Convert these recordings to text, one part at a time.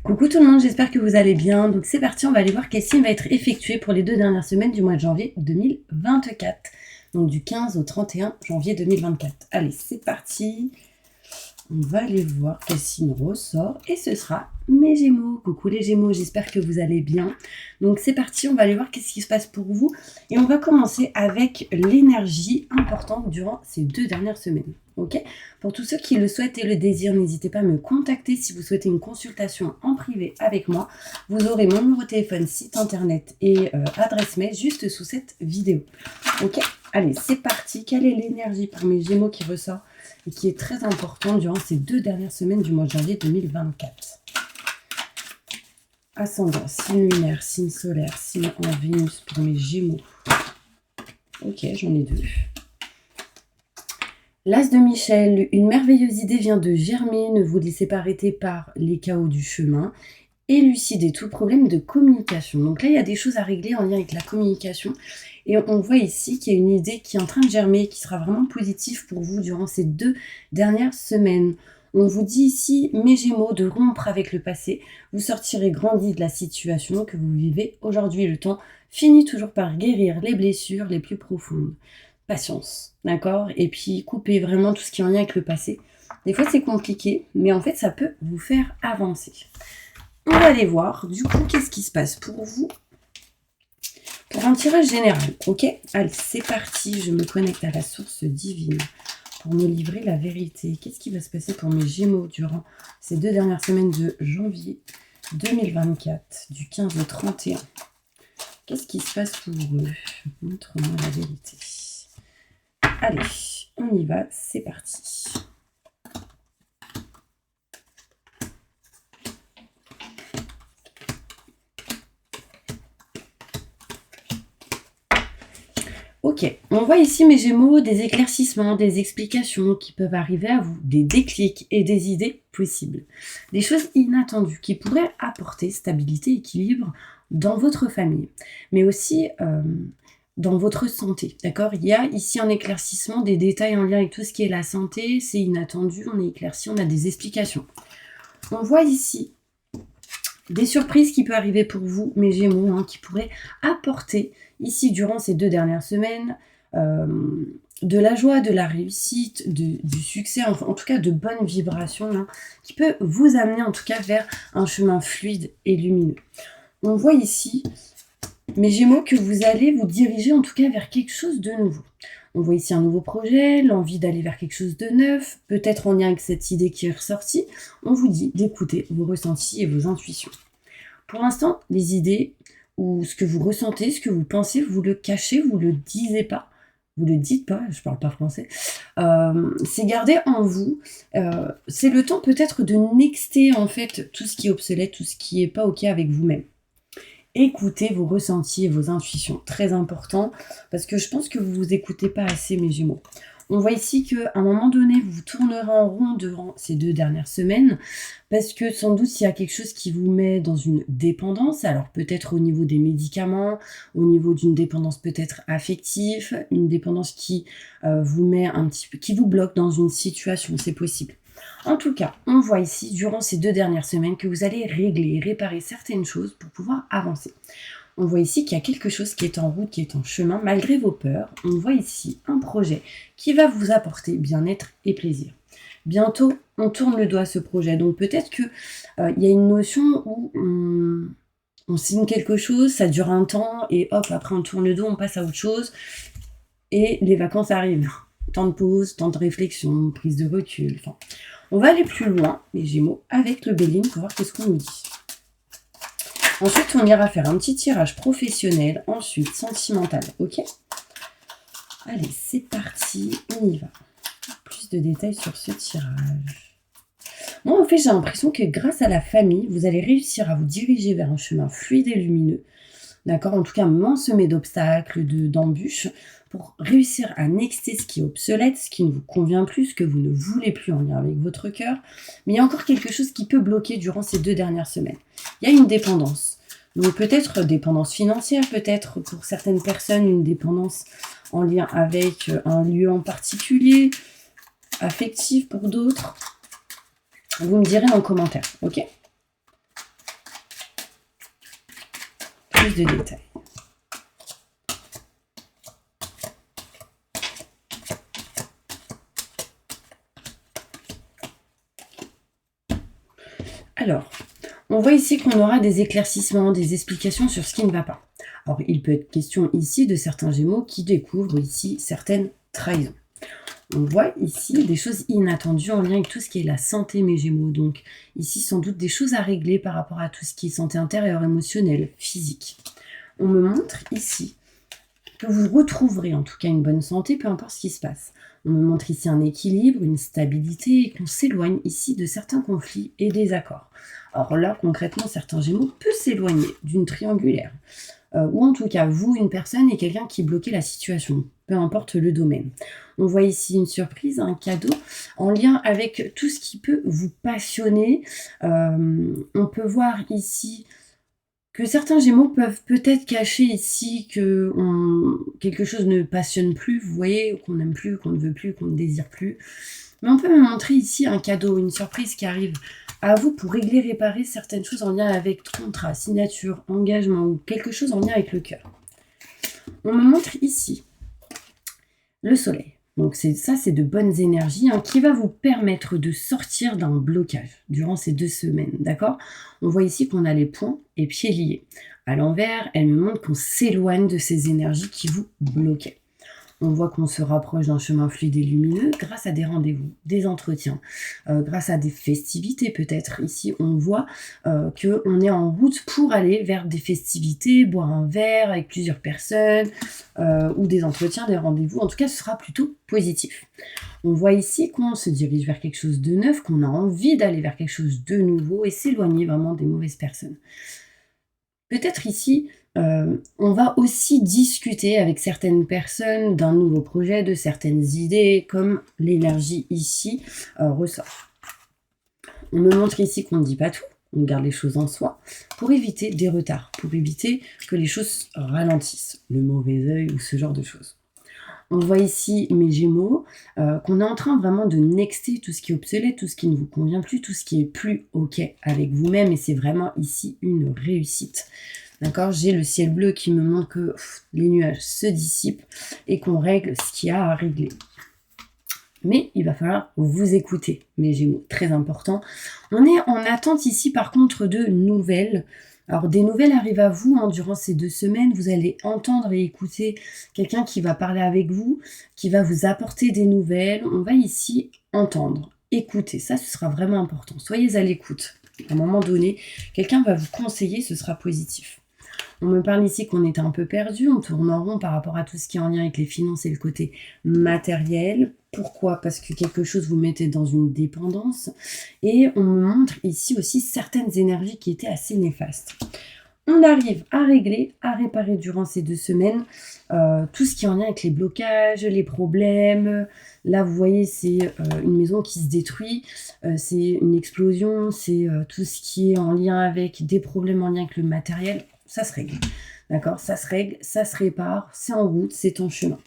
Coucou tout le monde, j'espère que vous allez bien. Donc c'est parti, on va aller voir quel signe va être effectué pour les 2 dernières semaines du mois de janvier 2024. Donc du 15 au 31 janvier 2024. Allez, c'est parti. On va aller voir quel signe ressort et ce sera mes Gémeaux. Coucou les Gémeaux, j'espère que vous allez bien. Donc c'est parti, on va aller voir qu'est-ce qui se passe pour vous et on va commencer avec l'énergie importante durant ces 2 dernières semaines. Ok ? Pour tous ceux qui le souhaitent et le désirent, n'hésitez pas à me contacter si vous souhaitez une consultation en privé avec moi. Vous aurez mon numéro de téléphone, site internet et adresse mail juste sous cette vidéo. Ok ? Allez, c'est parti. Quelle est l'énergie par mes Gémeaux qui ressort et qui est très importante durant ces 2 dernières semaines du mois de janvier 2024? Ascendant, signe lunaire, signe solaire, signe en Vénus pour mes Gémeaux. Ok, j'en ai 2. L'As de Michel, une merveilleuse idée vient de germer, ne vous laissez pas arrêter par les chaos du chemin. Élucider tout problème de communication. Donc là, il y a des choses à régler en lien avec la communication. Et on voit ici qu'il y a une idée qui est en train de germer, qui sera vraiment positive pour vous durant ces 2 dernières semaines. On vous dit ici, mes Gémeaux, de rompre avec le passé. Vous sortirez grandi de la situation que vous vivez aujourd'hui. Le temps finit toujours par guérir les blessures les plus profondes. Patience, d'accord? Et puis coupez vraiment tout ce qui est en lien avec le passé. Des fois, c'est compliqué, mais en fait, ça peut vous faire avancer. On va aller voir, du coup, qu'est-ce qui se passe pour vous pour un tirage général, ok? Allez, c'est parti, je me connecte à la source divine pour me livrer la vérité. Qu'est-ce qui va se passer pour mes Gémeaux durant ces 2 dernières semaines de janvier 2024, du 15 au 31? Qu'est-ce qui se passe pour eux? Montre-moi la vérité. Allez, on y va, c'est parti. Ok, on voit ici mes Gémeaux, des éclaircissements, des explications qui peuvent arriver à vous, des déclics et des idées possibles. Des choses inattendues qui pourraient apporter stabilité, équilibre dans votre famille, mais aussi dans votre santé, d'accord? Il y a ici un éclaircissement, des détails en lien avec tout ce qui est la santé, c'est inattendu, on est éclairci, on a des explications. On voit ici des surprises qui peuvent arriver pour vous, mes Gémeaux, qui pourraient apporter ici durant ces 2 dernières semaines de la joie, de la réussite, du succès, en tout cas de bonnes vibrations, qui peut vous amener en tout cas vers un chemin fluide et lumineux. On voit ici, mes Gémeaux, que vous allez vous diriger en tout cas vers quelque chose de nouveau. On voit ici un nouveau projet, l'envie d'aller vers quelque chose de neuf, peut-être en lien avec cette idée qui est ressortie. On vous dit d'écouter vos ressentis et vos intuitions. Pour l'instant, les idées ou ce que vous ressentez, ce que vous pensez, vous le cachez, vous le disiez pas. Vous le dites pas, je parle pas français. C'est gardé en vous. C'est le temps peut-être de nexter en fait tout ce qui est obsolète, tout ce qui est pas ok avec vous-même. Écoutez vos ressentis et vos intuitions, très important, parce que je pense que vous vous écoutez pas assez, mes Gémeaux. On voit ici qu'à un moment donné, vous tournerez en rond durant ces 2 dernières semaines, parce que sans doute, il y a quelque chose qui vous met dans une dépendance, alors peut-être au niveau des médicaments, au niveau d'une dépendance peut-être affective, une dépendance qui vous met un petit peu, qui vous bloque dans une situation, c'est possible. En tout cas, on voit ici, durant ces 2 dernières semaines, que vous allez régler et réparer certaines choses pour pouvoir avancer. On voit ici qu'il y a quelque chose qui est en route, qui est en chemin, malgré vos peurs. On voit ici un projet qui va vous apporter bien-être et plaisir. Bientôt, on tourne le doigt à ce projet. Donc peut-être qu'il y a une notion où on signe quelque chose, ça dure un temps, et hop, après on tourne le dos, on passe à autre chose, et les vacances arrivent. Temps de pause, temps de réflexion, prise de recul, enfin... On va aller plus loin, les Gémeaux, avec le Béline pour voir qu'est-ce qu'on nous dit. Ensuite, on ira faire un petit tirage professionnel, ensuite sentimental, ok? Allez, c'est parti, on y va. Plus de détails sur ce tirage. Moi, en fait, j'ai l'impression que grâce à la famille, vous allez réussir à vous diriger vers un chemin fluide et lumineux. D'accord? En tout cas, moins semé d'obstacles, d'embûches, pour réussir à nexter ce qui est obsolète, ce qui ne vous convient plus, ce que vous ne voulez plus en lien avec votre cœur. Mais il y a encore quelque chose qui peut bloquer durant ces 2 dernières semaines. Il y a une dépendance. Donc peut-être dépendance financière, peut-être pour certaines personnes une dépendance en lien avec un lieu en particulier, affectif pour d'autres. Vous me direz en commentaire, ok? plus de détails. Alors, on voit ici qu'on aura des éclaircissements, des explications sur ce qui ne va pas. Alors, il peut être question ici de certains Gémeaux qui découvrent ici certaines trahisons. On voit ici des choses inattendues en lien avec tout ce qui est la santé, mes Gémeaux. Donc, ici, sans doute des choses à régler par rapport à tout ce qui est santé intérieure, émotionnelle, physique. On me montre ici que vous retrouverez en tout cas une bonne santé, peu importe ce qui se passe. On me montre ici un équilibre, une stabilité, et qu'on s'éloigne ici de certains conflits et désaccords. Alors là, concrètement, certains Gémeaux peuvent s'éloigner d'une triangulaire. Ou en tout cas, vous, une personne et quelqu'un qui bloquait la situation, peu importe le domaine. On voit ici une surprise, un cadeau, en lien avec tout ce qui peut vous passionner. On peut voir ici que certains Gémeaux peuvent peut-être cacher ici que quelque chose ne passionne plus, vous voyez, qu'on n'aime plus, qu'on ne veut plus, qu'on ne désire plus. Mais on peut me montrer ici un cadeau, une surprise qui arrive à vous pour régler, réparer certaines choses en lien avec contrat, signature, engagement ou quelque chose en lien avec le cœur. On me montre ici le soleil. Donc ça, c'est de bonnes énergies qui va vous permettre de sortir d'un blocage durant ces 2 semaines, d'accord? On voit ici qu'on a les poings et pieds liés. À l'envers, elle me montre qu'on s'éloigne de ces énergies qui vous bloquaient. On voit qu'on se rapproche d'un chemin fluide et lumineux grâce à des rendez-vous, des entretiens, grâce à des festivités peut-être. Ici, on voit qu'on est en route pour aller vers des festivités, boire un verre avec plusieurs personnes, ou des entretiens, des rendez-vous. En tout cas, ce sera plutôt positif. On voit ici qu'on se dirige vers quelque chose de neuf, qu'on a envie d'aller vers quelque chose de nouveau et s'éloigner vraiment des mauvaises personnes. Peut-être ici, on va aussi discuter avec certaines personnes d'un nouveau projet, de certaines idées, comme l'énergie ici ressort. On me montre ici qu'on ne dit pas tout, on garde les choses en soi, pour éviter des retards, pour éviter que les choses ralentissent, le mauvais œil ou ce genre de choses. On voit ici, mes Gémeaux, qu'on est en train vraiment de nexter tout ce qui est obsolète, tout ce qui ne vous convient plus, tout ce qui est plus OK avec vous-même, et c'est vraiment ici une réussite. D'accord, j'ai le ciel bleu qui me montre que les nuages se dissipent et qu'on règle ce qu'il y a à régler. Mais il va falloir vous écouter, mes Gémeaux, très important. On est en attente ici par contre de nouvelles. Alors des nouvelles arrivent à vous durant ces 2 semaines. Vous allez entendre et écouter quelqu'un qui va parler avec vous, qui va vous apporter des nouvelles. On va ici entendre, écouter. Ça, ce sera vraiment important. Soyez à l'écoute. À un moment donné, quelqu'un va vous conseiller, ce sera positif. On me parle ici qu'on est un peu perdu, on tourne en rond par rapport à tout ce qui est en lien avec les finances et le côté matériel. Pourquoi? Parce que quelque chose vous mettez dans une dépendance. Et on me montre ici aussi certaines énergies qui étaient assez néfastes. On arrive à régler, à réparer durant ces 2 semaines tout ce qui est en lien avec les blocages, les problèmes. Là, vous voyez, c'est une maison qui se détruit, c'est une explosion, c'est tout ce qui est en lien avec des problèmes en lien avec le matériel. Ça se règle, d'accord? Ça se règle, ça se répare, c'est en route, c'est en chemin.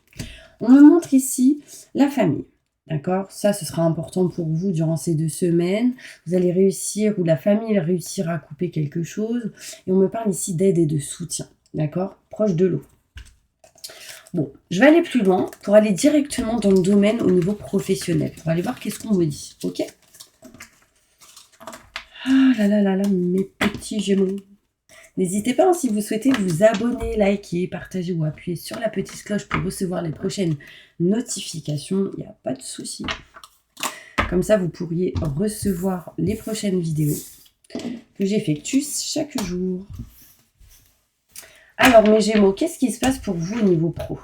On me montre ici la famille, d'accord? Ça, ce sera important pour vous durant ces 2 semaines. Vous allez réussir, ou la famille va réussir à couper quelque chose. Et on me parle ici d'aide et de soutien, d'accord? Proche de l'eau. Bon, je vais aller plus loin pour aller directement dans le domaine au niveau professionnel, pour aller voir qu'est-ce qu'on me dit, ok? Ah là là là là, mes petits Gémeaux. N'hésitez pas, si vous souhaitez, vous abonner, liker, partager ou appuyer sur la petite cloche pour recevoir les prochaines notifications. Il n'y a pas de souci. Comme ça, vous pourriez recevoir les prochaines vidéos que j'effectue chaque jour. Alors, mes Gémeaux, qu'est-ce qui se passe pour vous au niveau pro?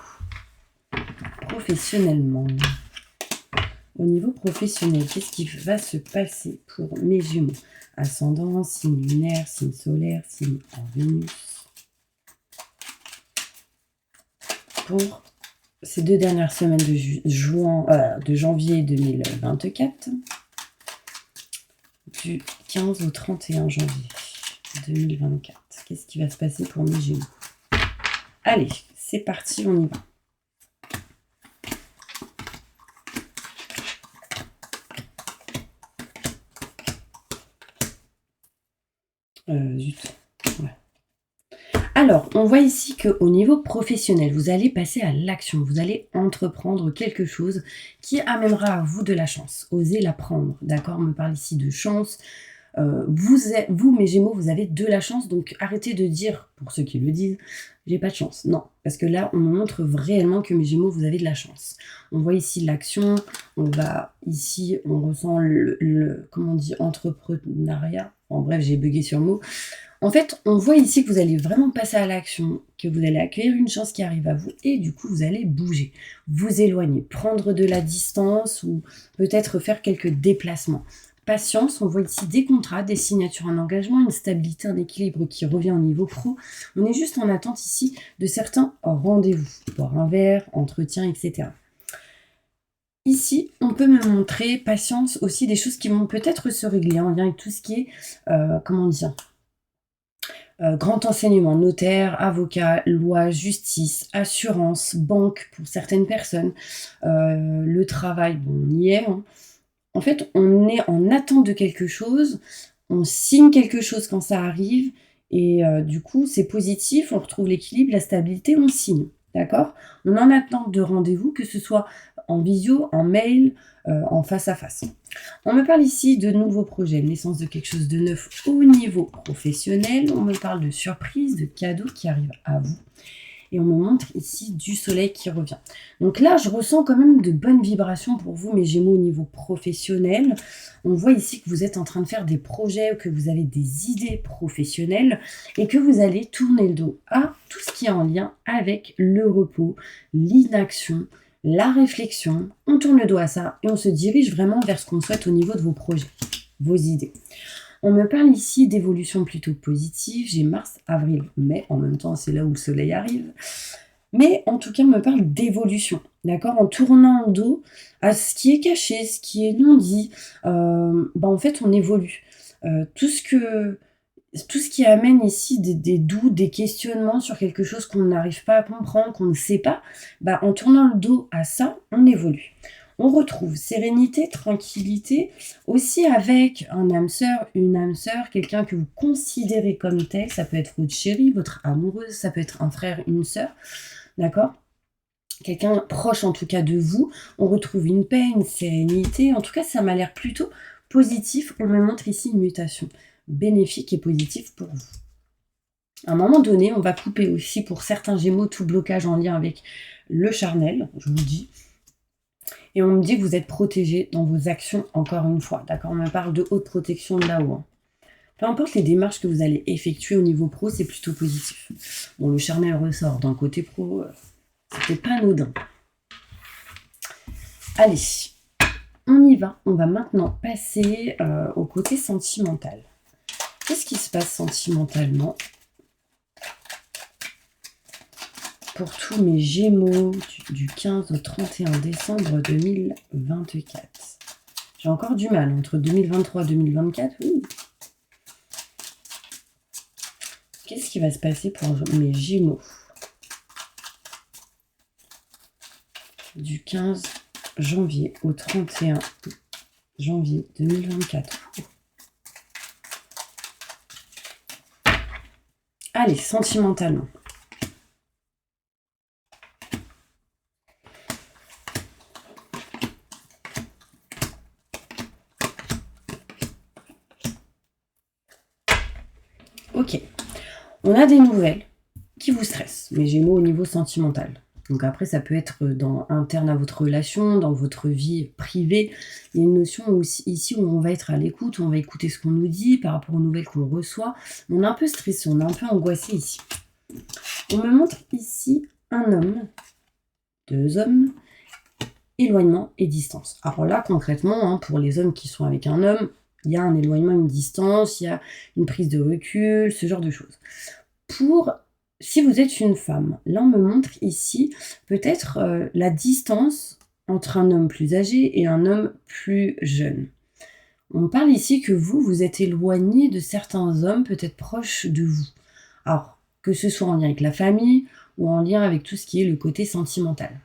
Professionnellement. Au niveau professionnel, qu'est-ce qui va se passer pour mes Gémeaux? Ascendant, signe lunaire, signe solaire, signe en Vénus. Pour ces 2 dernières semaines de janvier 2024, du 15 au 31 janvier 2024. Qu'est-ce qui va se passer pour mes Gémeaux? Allez, c'est parti, on y va. Zut. Ouais. Alors, on voit ici qu'au niveau professionnel, vous allez passer à l'action, vous allez entreprendre quelque chose qui amènera à vous de la chance. Osez la prendre, d'accord? On me parle ici de chance. Vous, mes Gémeaux, vous avez de la chance, donc arrêtez de dire, pour ceux qui le disent, j'ai pas de chance. Non, parce que là, on me montre réellement que mes Gémeaux, vous avez de la chance. On voit ici l'action, on ressent comment on dit, entrepreneuriat. En bref, j'ai bugué sur le mot. En fait, on voit ici que vous allez vraiment passer à l'action, que vous allez accueillir une chance qui arrive à vous et du coup, vous allez bouger, vous éloigner, prendre de la distance ou peut-être faire quelques déplacements. Patience, on voit ici des contrats, des signatures en engagement, une stabilité, un équilibre qui revient au niveau pro. On est juste en attente ici de certains rendez-vous, boire un verre, entretien, etc. Ici, on peut me montrer, patience, aussi des choses qui vont peut-être se régler en lien avec tout ce qui est, comment dire, grand enseignement, notaire, avocat, loi, justice, assurance, banque pour certaines personnes, le travail, bon, on y est, hein. En fait, on est en attente de quelque chose, on signe quelque chose quand ça arrive et du coup, c'est positif, on retrouve l'équilibre, la stabilité, on signe, d'accord? On est en attente de rendez-vous, que ce soit en visio, en mail, en face à face. On me parle ici de nouveaux projets, naissance de quelque chose de neuf au niveau professionnel. On me parle de surprises, de cadeaux qui arrivent à vous. Et on me montre ici du soleil qui revient. Donc là, je ressens quand même de bonnes vibrations pour vous, mes Gémeaux, au niveau professionnel. On voit ici que vous êtes en train de faire des projets, que vous avez des idées professionnelles et que vous allez tourner le dos à tout ce qui est en lien avec le repos, l'inaction, la réflexion. On tourne le dos à ça et on se dirige vraiment vers ce qu'on souhaite au niveau de vos projets, vos idées. On me parle ici d'évolution plutôt positive. J'ai mars, avril, mai. En même temps, c'est là où le soleil arrive. Mais en tout cas, on me parle d'évolution. D'accord? En tournant le dos à ce qui est caché, ce qui est non dit. En fait, on évolue. Tout ce qui amène ici des doutes, des questionnements sur quelque chose qu'on n'arrive pas à comprendre, qu'on ne sait pas, en tournant le dos à ça, on évolue. On retrouve sérénité, tranquillité, aussi avec un âme sœur, une âme sœur, quelqu'un que vous considérez comme tel. Ça peut être votre chéri, votre amoureuse, ça peut être un frère, une sœur, d'accord? Quelqu'un proche en tout cas de vous. On retrouve une paix, une sérénité. En tout cas, ça m'a l'air plutôt positif. On me montre ici une mutation bénéfique et positive pour vous. À un moment donné, on va couper aussi pour certains Gémeaux tout blocage en lien avec le charnel, je vous le dis. Et on me dit que vous êtes protégé dans vos actions, encore une fois. D'accord? On me parle de haute protection de là-haut. Hein. Peu importe les démarches que vous allez effectuer au niveau pro, c'est plutôt positif. Bon, le charnel ressort d'un côté pro, c'était pas anodin. Allez, on y va. On va maintenant passer au côté sentimental. Qu'est-ce qui se passe sentimentalement pour tous mes Gémeaux du 15 au 31 décembre 2024? J'ai encore du mal entre 2023 et 2024. Qu'est-ce qui va se passer pour mes Gémeaux du 15 janvier au 31 janvier 2024? Allez, sentimentalement. Ok, on a des nouvelles qui vous stressent, mes Gémeaux au niveau sentimental. Donc après, ça peut être interne à votre relation, dans votre vie privée. Il y a une notion aussi, ici où on va être à l'écoute, où on va écouter ce qu'on nous dit par rapport aux nouvelles qu'on reçoit. On est un peu stressé, on est un peu angoissé ici. On me montre ici un homme, deux hommes, éloignement et distance. Alors là, concrètement, hein, pour les hommes qui sont avec un homme, il y a un éloignement, une distance, il y a une prise de recul, ce genre de choses. Si vous êtes une femme, là on me montre ici peut-être la distance entre un homme plus âgé et un homme plus jeune. On parle ici que vous êtes éloigné de certains hommes peut-être proches de vous. Alors, que ce soit en lien avec la famille ou en lien avec tout ce qui est le côté sentimental.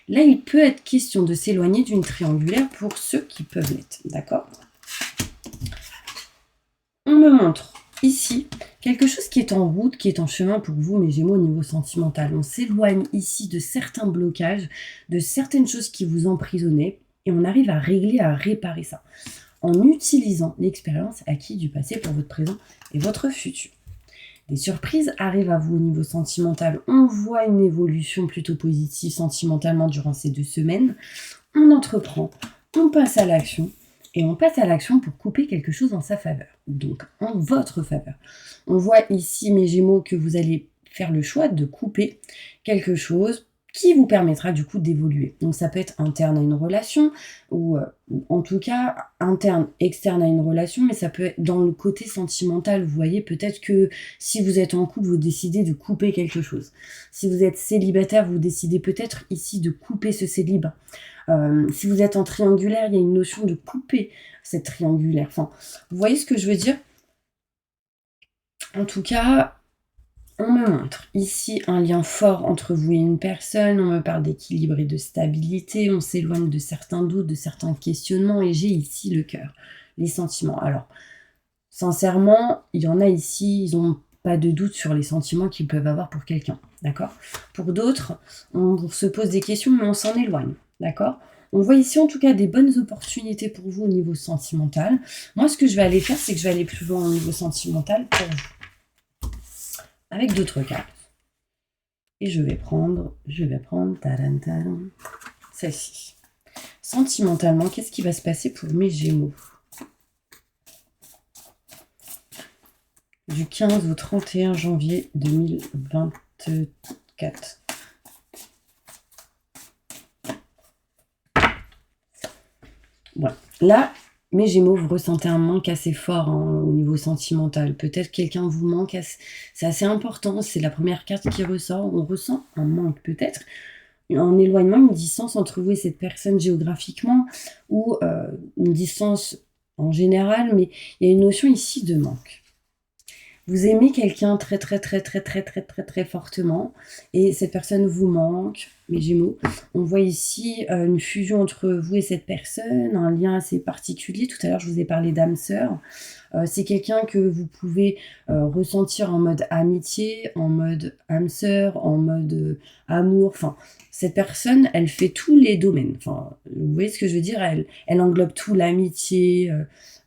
Là, il peut être question de s'éloigner d'une triangulaire pour ceux qui peuvent l'être, d'accord? On me montre ici, quelque chose qui est en route, qui est en chemin pour vous, mes Gémeaux, au niveau sentimental. On s'éloigne ici de certains blocages, de certaines choses qui vous emprisonnaient, et on arrive à régler, à réparer ça, en utilisant l'expérience acquise du passé pour votre présent et votre futur. Des surprises arrivent à vous au niveau sentimental. On voit une évolution plutôt positive sentimentalement durant ces 2 semaines. On entreprend, on passe à l'action, et on passe à l'action pour couper quelque chose en sa faveur, donc en votre faveur. On voit ici, mes Gémeaux, que vous allez faire le choix de couper quelque chose qui vous permettra du coup d'évoluer. Donc ça peut être interne à une relation, ou en tout cas interne, externe à une relation, mais ça peut être dans le côté sentimental. Vous voyez, peut-être que si vous êtes en couple, vous décidez de couper quelque chose. Si vous êtes célibataire, vous décidez peut-être ici de couper ce célibat. Si vous êtes en triangulaire, il y a une notion de couper cette triangulaire. Enfin, vous voyez ce que je veux dire? En tout cas, on me montre ici un lien fort entre vous et une personne, on me parle d'équilibre et de stabilité, on s'éloigne de certains doutes, de certains questionnements, et j'ai ici le cœur, les sentiments. Alors, sincèrement, il y en a ici, ils n'ont pas de doute sur les sentiments qu'ils peuvent avoir pour quelqu'un, d'accord? Pour d'autres, on se pose des questions, mais on s'en éloigne, d'accord? On voit ici en tout cas des bonnes opportunités pour vous au niveau sentimental. Moi, ce que je vais aller faire, c'est que je vais aller plus loin au niveau sentimental pour vous, avec d'autres cartes. Et je vais prendre, tadam, tadam, celle-ci. Sentimentalement, qu'est-ce qui va se passer pour mes Gémeaux? Du 15 au 31 janvier 2024. Voilà. Là, mes Gémeaux, vous ressentez un manque assez fort au niveau sentimental. Peut-être quelqu'un vous manque. C'est assez important. C'est la première carte qui ressort. On ressent un manque, peut-être. Un éloignement, une distance entre vous et cette personne géographiquement, ou une distance en général, mais il y a une notion ici de manque. Vous aimez quelqu'un très fortement, et cette personne vous manque, mes Gémeaux. On voit ici une fusion entre vous et cette personne, un lien assez particulier. Tout à l'heure, je vous ai parlé d'âme sœur. C'est quelqu'un que vous pouvez ressentir en mode amitié, en mode âme sœur, en mode amour. Enfin, cette personne, elle fait tous les domaines. Enfin, vous voyez ce que je veux dire? Elle englobe tout, l'amitié,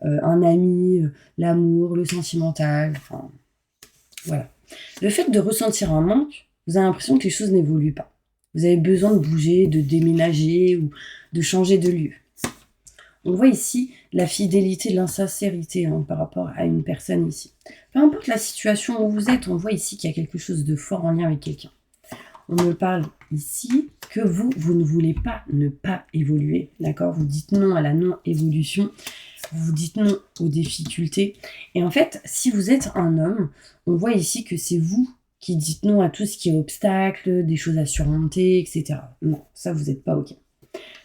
un ami, l'amour, le sentimental. Enfin, voilà. Le fait de ressentir un manque, vous avez l'impression que les choses n'évoluent pas. Vous avez besoin de bouger, de déménager ou de changer de lieu. On voit ici la fidélité, l'insincérité par rapport à une personne ici. Peu importe la situation où vous êtes, on voit ici qu'il y a quelque chose de fort en lien avec quelqu'un. On me parle ici que vous ne voulez pas ne pas évoluer, d'accord? Vous dites non à la non-évolution, vous dites non aux difficultés. Et en fait, si vous êtes un homme, on voit ici que c'est vous qui dites non à tout ce qui est obstacle, des choses à surmonter, etc. Non, ça, vous n'êtes pas OK.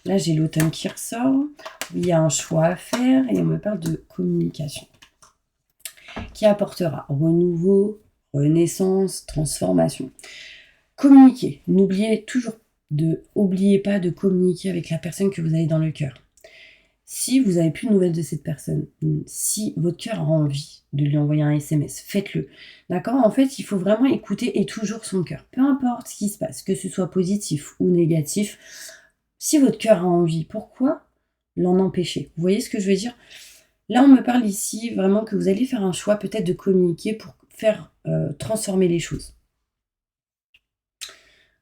Là, j'ai l'automne qui ressort, où il y a un choix à faire, et on me parle de communication, qui apportera renouveau, renaissance, transformation. Communiquer. N'oubliez pas de communiquer avec la personne que vous avez dans le cœur. Si vous n'avez plus de nouvelles de cette personne, si votre cœur a envie de lui envoyer un SMS, faites-le. D'accord? En fait, il faut vraiment écouter et toujours son cœur. Peu importe ce qui se passe, que ce soit positif ou négatif, si votre cœur a envie, pourquoi l'en empêcher? Vous voyez ce que je veux dire? Là, on me parle ici vraiment que vous allez faire un choix peut-être de communiquer pour faire transformer les choses.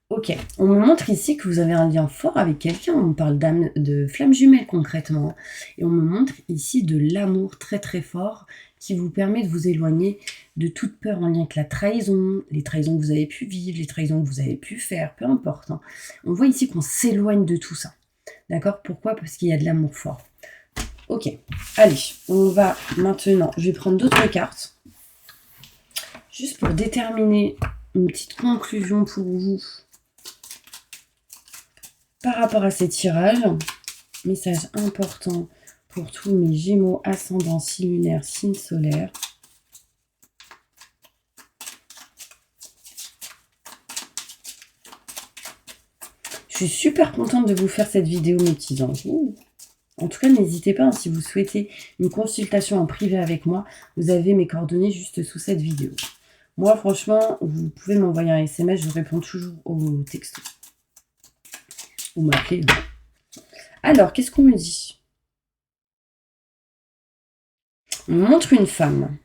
Ok, on me montre ici que vous avez un lien fort avec quelqu'un, on me parle de flamme jumelle concrètement, et on me montre ici de l'amour très fort qui vous permet de vous éloigner de toute peur en lien avec la trahison, les trahisons que vous avez pu vivre, les trahisons que vous avez pu faire, peu importe. On voit ici qu'on s'éloigne de tout ça, d'accord? Pourquoi? Parce qu'il y a de l'amour fort. Ok, allez, on va maintenant, je vais prendre d'autres cartes, juste pour déterminer une petite conclusion pour vous. Par rapport à ces tirages, message important pour tous mes Gémeaux, ascendant, signe lunaire, signe solaire. Je suis super contente de vous faire cette vidéo, mes petits anges. En tout cas, n'hésitez pas, hein, si vous souhaitez une consultation en privé avec moi, vous avez mes coordonnées juste sous cette vidéo. Moi, franchement, vous pouvez m'envoyer un SMS, je réponds toujours au texto. Ou m'appeler. Alors, qu'est-ce qu'on me dit? On me montre une femme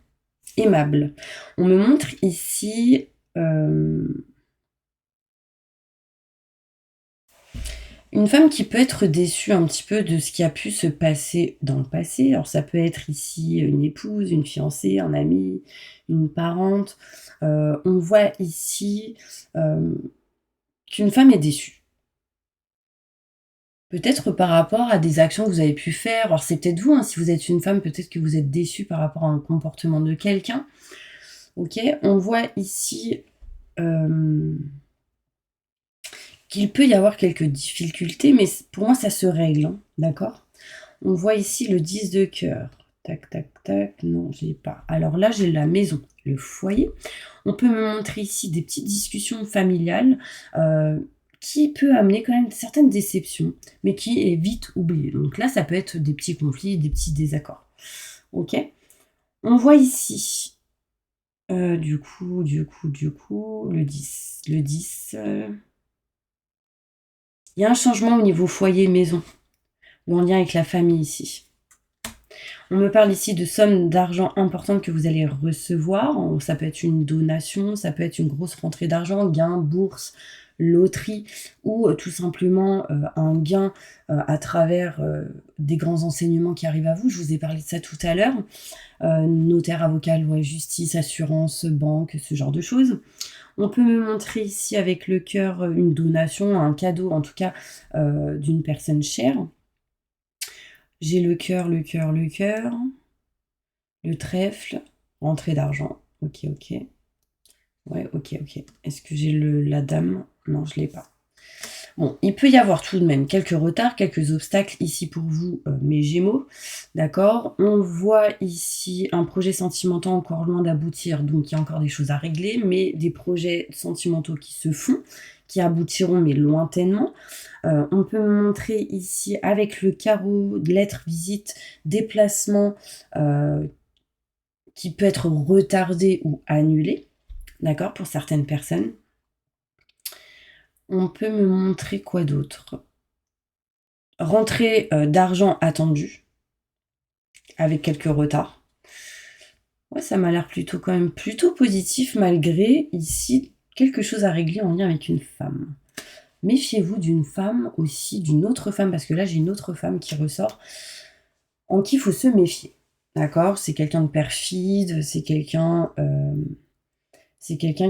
aimable. On me montre ici une femme qui peut être déçue un petit peu de ce qui a pu se passer dans le passé. Alors ça peut être ici une épouse, une fiancée, un ami, une parente. On voit ici qu'une femme est déçue. Peut-être par rapport à des actions que vous avez pu faire. Alors c'est peut-être vous, hein, si vous êtes une femme, peut-être que vous êtes déçue par rapport à un comportement de quelqu'un. Ok, on voit ici qu'il peut y avoir quelques difficultés, mais pour moi ça se règle, hein, d'accord? On voit ici le 10 de cœur. Tac, tac, tac. Non, je l'ai pas. Alors là, j'ai la maison, le foyer. On peut me montrer ici des petites discussions familiales qui peut amener quand même certaines déceptions, mais qui est vite oublié. Donc là, ça peut être des petits conflits, des petits désaccords. Ok? On voit ici, du coup, le 10. Le 10, il y a un changement au niveau foyer, maison, ou en lien avec la famille ici. On me parle ici de sommes d'argent importantes que vous allez recevoir. Ça peut être une donation, ça peut être une grosse rentrée d'argent, gain, bourse, loterie, ou tout simplement un gain à travers des grands enseignements qui arrivent à vous. Je vous ai parlé de ça tout à l'heure. Notaire, avocat, loi, justice, assurance, banque, ce genre de choses. On peut me montrer ici avec le cœur une donation, un cadeau en tout cas d'une personne chère. J'ai le cœur, le trèfle, rentrée d'argent. Ok. Ouais, ok. Est-ce que j'ai la dame? Non, je ne l'ai pas. Bon, il peut y avoir tout de même quelques retards, quelques obstacles ici pour vous, mes Gémeaux. D'accord? On voit ici un projet sentimental encore loin d'aboutir, donc il y a encore des choses à régler, mais des projets sentimentaux qui se font, qui aboutiront, mais lointainement. On peut me montrer ici avec le carreau, lettre, visite, déplacement qui peut être retardé ou annulé, d'accord, pour certaines personnes. On peut me montrer quoi d'autre? Rentrée d'argent attendue, avec quelques retards. Ouais, ça m'a l'air plutôt quand même plutôt positif, malgré ici quelque chose à régler en lien avec une femme. Méfiez-vous d'une femme aussi, d'une autre femme, parce que là j'ai une autre femme qui ressort, en qui il faut se méfier. D'accord? C'est quelqu'un de perfide, c'est quelqu'un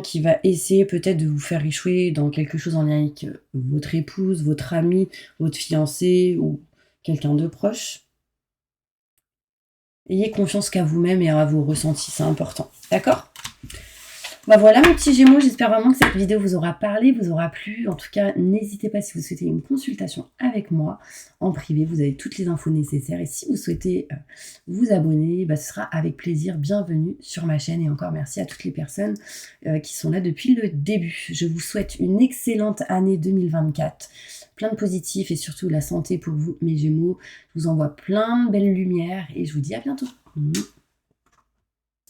qui va essayer peut-être de vous faire échouer dans quelque chose en lien avec votre épouse, votre ami, votre fiancé ou quelqu'un de proche. Ayez confiance qu'à vous-même et à vos ressentis, c'est important. D'accord? Bah voilà mes petits Gémeaux, j'espère vraiment que cette vidéo vous aura parlé, vous aura plu. En tout cas, n'hésitez pas si vous souhaitez une consultation avec moi en privé, vous avez toutes les infos nécessaires. Et si vous souhaitez vous abonner, bah, ce sera avec plaisir. Bienvenue sur ma chaîne et encore merci à toutes les personnes qui sont là depuis le début. Je vous souhaite une excellente année 2024, plein de positifs et surtout la santé pour vous mes Gémeaux. Je vous envoie plein de belles lumières et je vous dis à bientôt.